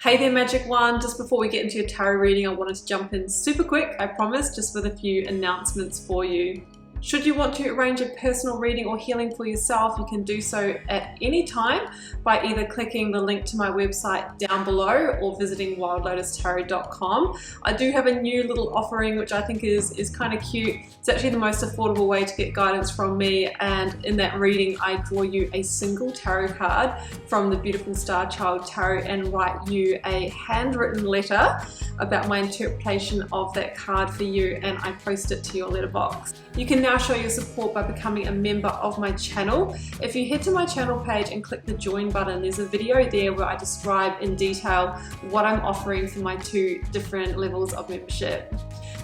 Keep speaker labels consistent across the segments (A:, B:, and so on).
A: Hey there, Magic One. Just before we get into your tarot reading, I wanted to jump in super quick, I promise, just with a few announcements for you. Should you want to arrange a personal reading or healing for yourself, you can do so at any time by either clicking the link to my website down below or visiting wildlotustarot.com. I do have a new little offering which I think is kind of cute. It's actually the most affordable way to get guidance from me, and in that reading I draw you a single tarot card from the beautiful Star Child Tarot and write you a handwritten letter about my interpretation of that card for you, and I post it to your letterbox. You can now show your support by becoming a member of my channel. If you head to my channel page and click the join button, there's a video there where I describe in detail what I'm offering for my two different levels of membership.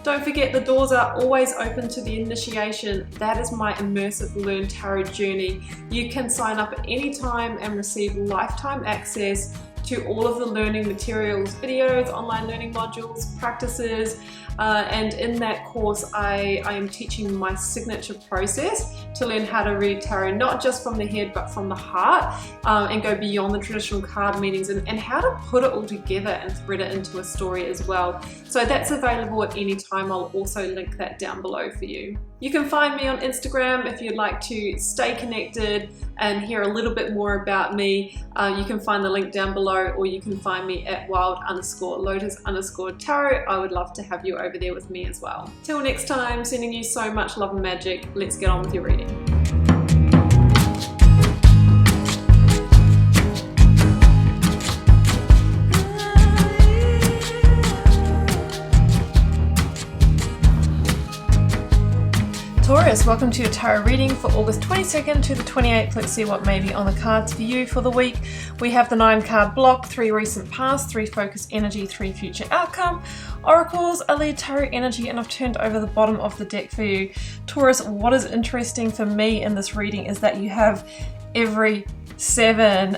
A: Don't forget, the doors are always open to the initiation. That is my immersive Learn Tarot journey. You can sign up at any time and receive lifetime access to all of the learning materials, videos, online learning modules, practices, and in that course I am teaching my signature process to learn how to read tarot, not just from the head but from the heart, and go beyond the traditional card meanings, and how to put it all together and thread it into a story as well. So that's available at any time. I'll also link that down below for you. You can find me on Instagram if you'd like to stay connected and hear a little bit more about me. You can find the link down below, or you can find me at wild_lotus_tarot. I would love to have you over there with me as well. Till next time, sending you so much love and magic. Let's get on with your reading. Taurus, welcome to your tarot reading for August 22nd to the 28th. Let's see what may be on the cards for you for the week. We have the 9-card block, 3 recent past, 3 focus energy, 3 future outcome, oracles, a lead tarot energy, and I've turned over the bottom of the deck for you. Taurus, what is interesting for me in this reading is that you have every 7.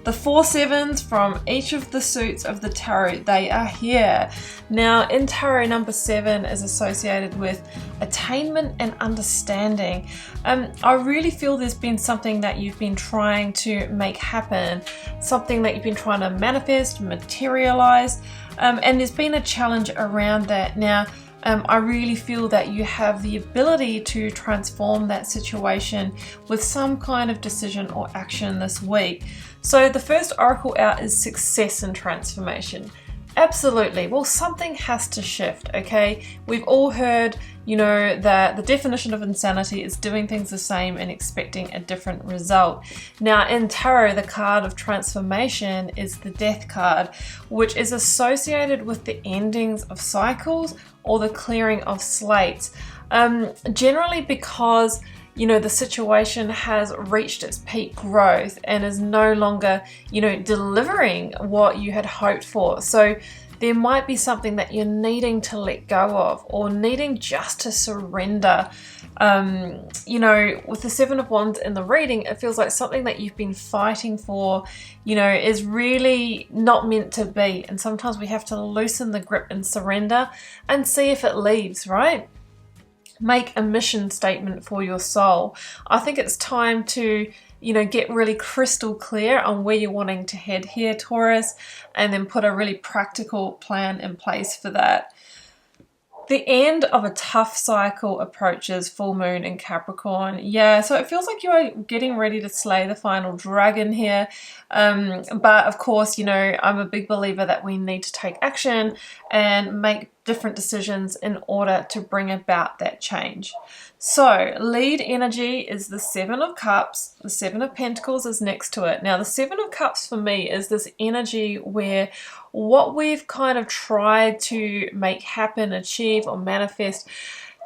A: The 4 sevens from each of the suits of the tarot, they are here. Now in tarot, number 7 is associated with attainment and understanding. I really feel there's been something that you've been trying to make happen, something that you've been trying to manifest, materialize, and there's been a challenge around that. Now I really feel that you have the ability to transform that situation with some kind of decision or action this week. So the first oracle out is success and transformation. Absolutely. Well, something has to shift, okay? We've all heard, that the definition of insanity is doing things the same and expecting a different result. Now, in tarot, the card of transformation is the Death card, which is associated with the endings of cycles or the clearing of slates. Generally because the situation has reached its peak growth and is no longer, delivering what you had hoped for. So there might be something that you're needing to let go of, or needing just to surrender. With the 7 of Wands in the reading, it feels like something that you've been fighting for, is really not meant to be. And sometimes we have to loosen the grip and surrender and see if it leaves, right? Make a mission statement for your soul. I think it's time to, get really crystal clear on where you're wanting to head here, Taurus, and then put a really practical plan in place for that. The end of a tough cycle approaches, full moon in Capricorn. Yeah, so it feels like you are getting ready to slay the final dragon here. But of course, I'm a big believer that we need to take action and make different decisions in order to bring about that change. So lead energy is the 7 of Cups. The 7 of Pentacles is next to it. Now the 7 of Cups for me is this energy where what we've kind of tried to make happen, achieve, or manifest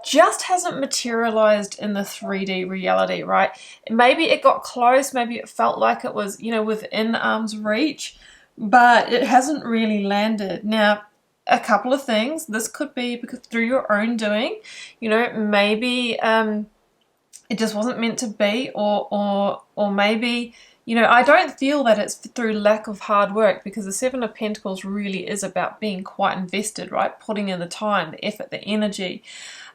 A: just hasn't materialized in the 3D reality, right? Maybe it got close, maybe it felt like it was, within arm's reach, but it hasn't really landed. Now, a couple of things. This could be because through your own doing, maybe it just wasn't meant to be, or maybe, I don't feel that it's through lack of hard work, because the 7 of Pentacles really is about being quite invested, right? Putting in the time, the effort, the energy.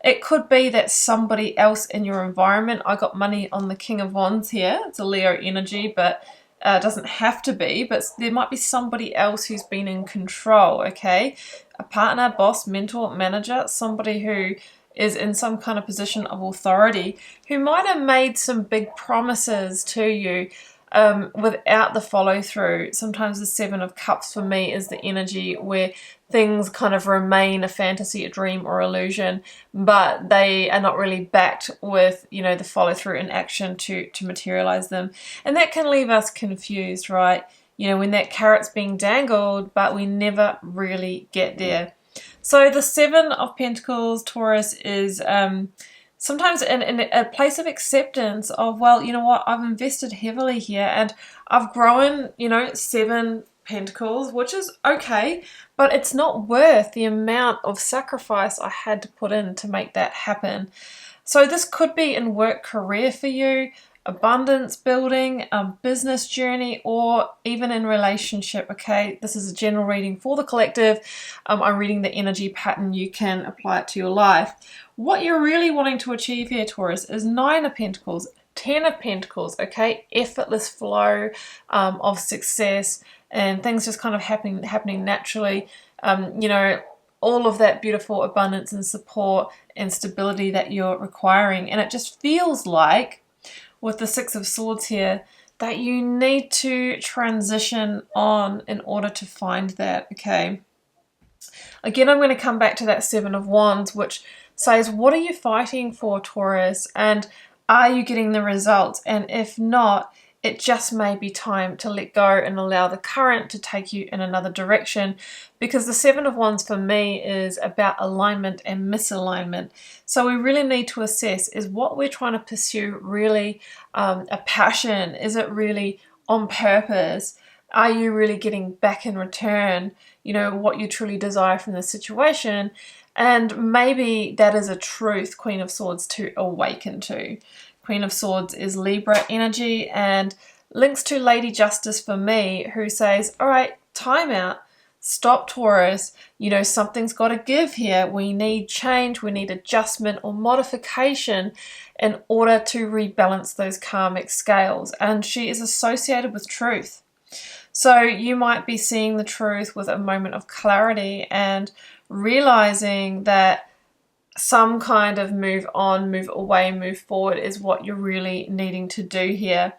A: It could be that somebody else in your environment, I got money on the King of Wands here. It's a Leo energy, but doesn't have to be, but there might be somebody else who's been in control, okay? A partner, boss, mentor, manager, somebody who is in some kind of position of authority, who might have made some big promises to you without the follow through. Sometimes the Seven of Cups for me is the energy where things kind of remain a fantasy, a dream, or illusion, but they are not really backed with, you know, the follow through and action to materialize them. And that can leave us confused, right? You know, when that carrot's being dangled, but we never really get there. So the Seven of Pentacles, Taurus, is sometimes in a place of acceptance of, well, you know what, I've invested heavily here and I've grown, you know, 7 Pentacles, which is okay, but it's not worth the amount of sacrifice I had to put in to make that happen. So this could be in work, career for you, abundance building, business journey, or even in relationship, okay? This is a general reading for the collective. I'm reading the energy pattern. You can apply it to your life. What you're really wanting to achieve here, Taurus, is 9 of Pentacles, 10 of Pentacles, okay? Effortless flow of success and things just kind of happening naturally. You know, all of that beautiful abundance and support and stability that you're requiring. And it just feels like, with the 6 of Swords here, that you need to transition on in order to find that, okay? Again, I'm going to come back to that 7 of Wands, which says, what are you fighting for, Taurus? And are you getting the results? And if not, it just may be time to let go and allow the current to take you in another direction, because the 7 of Wands for me is about alignment and misalignment. So we really need to assess, is what we're trying to pursue really a passion? Is it really on purpose? Are you really getting back in return, you know, what you truly desire from the situation? And maybe that is a truth, Queen of Swords, to awaken to. Queen of Swords is Libra energy and links to Lady Justice for me, who says, all right, time out, stop, Taurus, you know, something's got to give here. We need change, we need adjustment or modification in order to rebalance those karmic scales. And she is associated with truth. So you might be seeing the truth with a moment of clarity and realizing that some kind of move on, move away, move forward is what you're really needing to do here.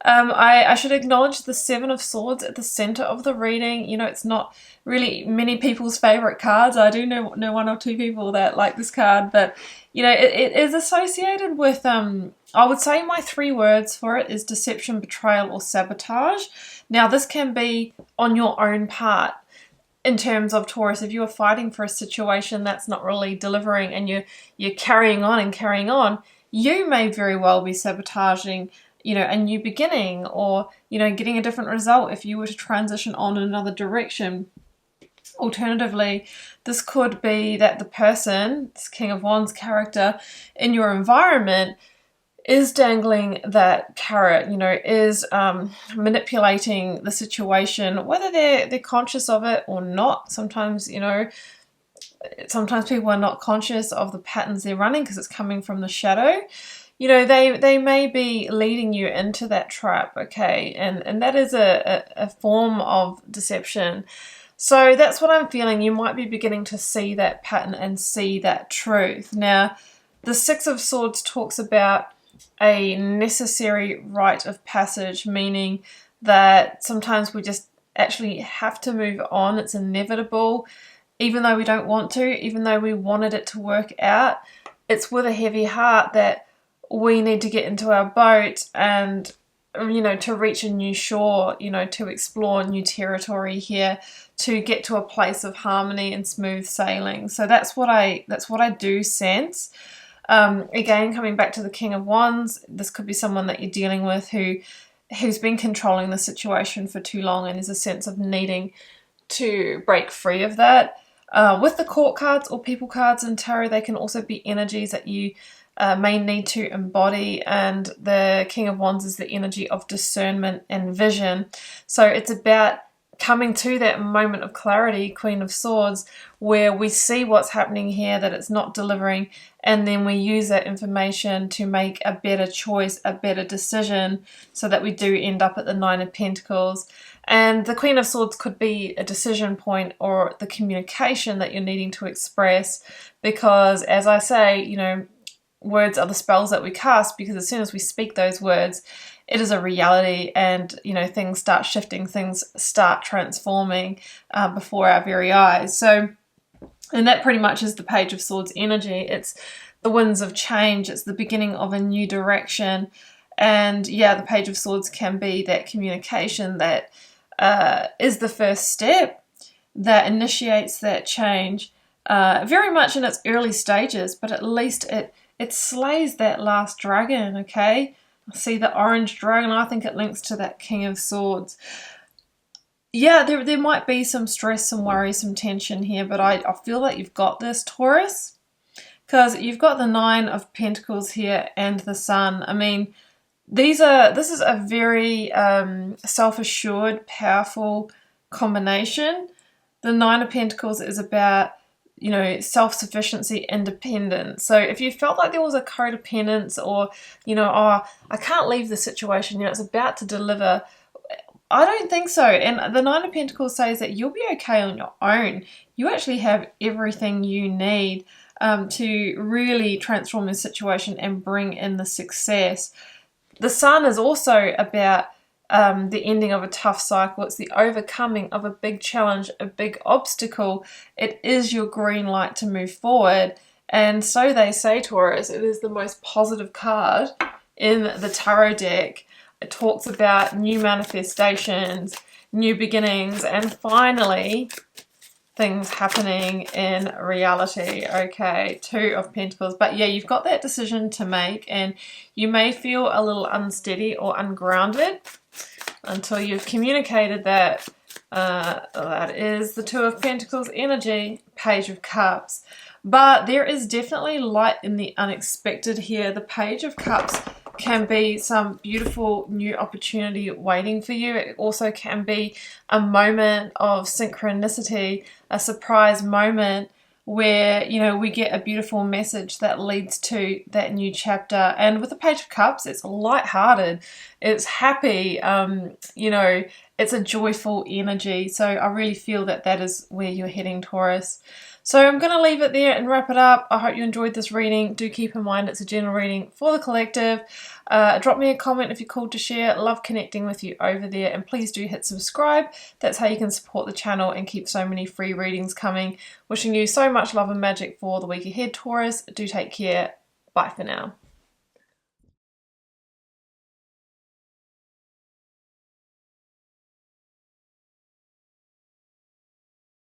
A: I should acknowledge the 7 of Swords at the center of the reading. You know, it's not really many people's favorite cards. I do know 1 or 2 people that like this card, but you know, it is associated with, I would say my 3 words for it is deception, betrayal, or sabotage. Now, this can be on your own part. In terms of, Taurus, if you are fighting for a situation that's not really delivering and you're carrying on, you may very well be sabotaging, you know, a new beginning, or, you know, getting a different result if you were to transition on in another direction. Alternatively, this could be that the person, this King of Wands character in your environment, is dangling that carrot, you know, is manipulating the situation, whether they're conscious of it or not. Sometimes, you know, sometimes people are not conscious of the patterns they're running because it's coming from the shadow. You know, they may be leading you into that trap, okay? And that is a form of deception. So that's what I'm feeling. You might be beginning to see that pattern and see that truth. Now, the 6 of Swords talks about a necessary rite of passage, meaning that sometimes we just actually have to move on. It's inevitable, even though we don't want to, even though we wanted it to work out. It's with a heavy heart that we need to get into our boat and, you know, to reach a new shore, you know, to explore new territory here, to get to a place of harmony and smooth sailing. So that's what I do sense. Again, coming back to the King of Wands, this could be someone that you're dealing with who's been controlling the situation for too long, and there's a sense of needing to break free of that. With the Court cards or People cards in tarot, they can also be energies that you may need to embody, and the King of Wands is the energy of discernment and vision. So it's about coming to that moment of clarity, Queen of Swords, where we see what's happening here, that it's not delivering, and then we use that information to make a better choice, a better decision, so that we do end up at the Nine of Pentacles. And the Queen of Swords could be a decision point or the communication that you're needing to express, because as I say, you know, words are the spells that we cast, because as soon as we speak those words, it is a reality, and you know, things start shifting, things start transforming before our very eyes. So, and that pretty much is the Page of Swords energy. It's the winds of change, it's the beginning of a new direction. And yeah, the Page of Swords can be that communication that is the first step that initiates that change, very much in its early stages, but at least it slays that last dragon, okay? See the orange dragon, I think it links to that King of Swords. Yeah, there might be some stress, some worry, some tension here, but I feel like you've got this, Taurus, because you've got the Nine of Pentacles here and the Sun. I mean, this is a very self-assured, powerful combination. The Nine of Pentacles is about, you know, self-sufficiency, independence. So if you felt like there was a codependence, or, you know, oh, I can't leave the situation, you know, it's about to deliver, I don't think so. And the Nine of Pentacles says that you'll be okay on your own. You actually have everything you need to really transform the situation and bring in the success. The Sun is also about the ending of a tough cycle. It's the overcoming of a big challenge, a big obstacle. It is your green light to move forward. And so they say, Taurus, it is the most positive card in the tarot deck. It talks about new manifestations, new beginnings, and finally things happening in reality. Okay, Two of Pentacles. But yeah, you've got that decision to make, and you may feel a little unsteady or ungrounded until you've communicated that. That is the Two of Pentacles energy, Page of Cups. But there is definitely light in the unexpected here. The Page of Cups can be some beautiful new opportunity waiting for you. It also can be a moment of synchronicity, a surprise moment where, you know, we get a beautiful message that leads to that new chapter. And with the Page of Cups, it's lighthearted, it's happy, you know, it's a joyful energy. So I really feel that that is where you're heading, Taurus. So I'm going to leave it there and wrap it up. I hope you enjoyed this reading. Do keep in mind it's a general reading for the collective. Drop me a comment if you're called to share. Love connecting with you over there. And please do hit subscribe. That's how you can support the channel and keep so many free readings coming. Wishing you so much love and magic for the week ahead, Taurus. Do take care. Bye for now.